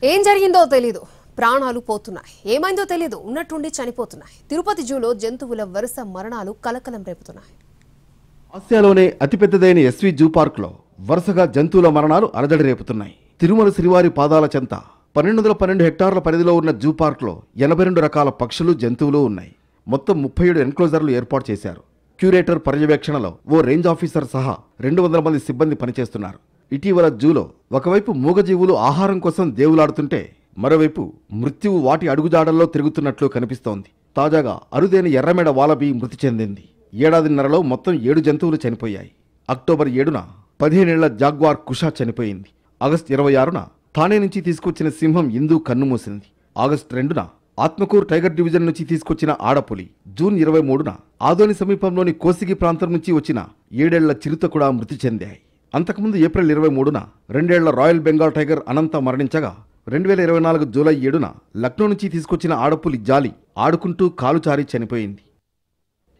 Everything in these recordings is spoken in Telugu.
ఏం జరిగిందో తెలీదు, ప్రాణాలు పోతున్నాయి. ఏమైందో తెలీదు, ఉన్నట్టుండి చనిపోతున్నాయి. తిరుపతి జూలో జంతువుల వరుస మరణాలు కలకలం రేపుతున్నాయి. ఆసియాలోనే అతిపెద్దదైన ఎస్వి జూ పార్క్లో వరుసగా జంతువుల మరణాలు అలజడి రేపుతున్నాయి. తిరుమల శ్రీవారి పాదాల చెంత 1212 హెక్టార్ల పరిధిలో ఉన్న జూ పార్క్లో 82 రకాల పక్షులు, జంతువులు ఉన్నాయి. మొత్తం 37 ఎన్క్లోజర్లు ఏర్పాటు చేశారు. క్యూరేటర్ పర్యవేక్షణలో ఓ రేంజ్ ఆఫీసర్ సహా 200 మంది సిబ్బంది పనిచేస్తున్నారు. ఇటీవల జూలో ఒకవైపు మూగజీవులు ఆహారం కోసం దేవులాడుతుంటే మరోవైపు మృత్యువు వాటి అడుగుజాడల్లో తిరుగుతున్నట్లు కనిపిస్తోంది. తాజాగా అరుదైన ఎర్రమెడ వాలబీ మృతి చెందింది. ఏడాదిన్నరలో మొత్తం 7 జంతువులు చనిపోయాయి. అక్టోబర్ 7న 15 ఏళ్ల జాగ్వార్ కుషా చనిపోయింది. ఆగస్టు 26న థానే నుంచి తీసుకొచ్చిన సింహం ఇందు కన్నుమూసింది. ఆగస్టు 2న ఆత్మకూరు టైగర్ డివిజన్ నుంచి తీసుకొచ్చిన ఆడపులి, జూన్ 23న ఆదోని సమీపంలోని కోసిగి ప్రాంతం నుంచి వచ్చిన 7 ఏళ్ల చిరుత కూడా మృతి చెందాయి. అంతకుముందు ఏప్రిల్ 23న 2 ఏళ్ల రాయల్ బెంగాల్ టైగర్ అనంత మరణించగా 2024 జూలై 7న లక్నో నుంచి తీసుకొచ్చిన ఆడపులి జాలి ఆడుకుంటూ కాలు చారి చనిపోయింది.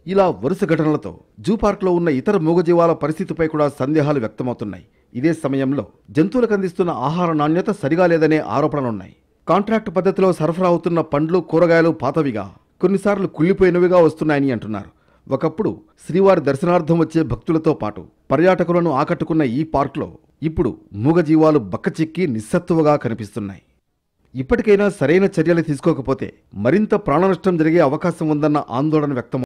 ఇలా వరుస ఘటనలతో జూ పార్క్లో ఉన్న ఇతర మూగజీవాల పరిస్థితిపై కూడా సందేహాలు వ్యక్తమవుతున్నాయి. ఇదే సమయంలో జంతువులకు అందిస్తున్న ఆహార నాణ్యత సరిగా లేదనే ఆరోపణలున్నాయి. కాంట్రాక్టు పద్ధతిలో సరఫరా అవుతున్న పండ్లు, కూరగాయలు పాతవిగా, కొన్నిసార్లు కుళ్ళిపోయినవిగా వస్తున్నాయని అంటున్నారు. ఒకప్పుడు శ్రీవారి దర్శనార్థం వచ్చే భక్తులతో పాటు పర్యాటకులను ఆకట్టుకున్న ఈ పార్క్లో ఇప్పుడు మూగజీవాలు బక్కచిక్కి నిస్సత్తువగా కనిపిస్తున్నాయి. ఇప్పటికైనా సరైన చర్యలు తీసుకోకపోతే మరింత ప్రాణనష్టం జరిగే అవకాశం ఉందన్న ఆందోళన వ్యక్తం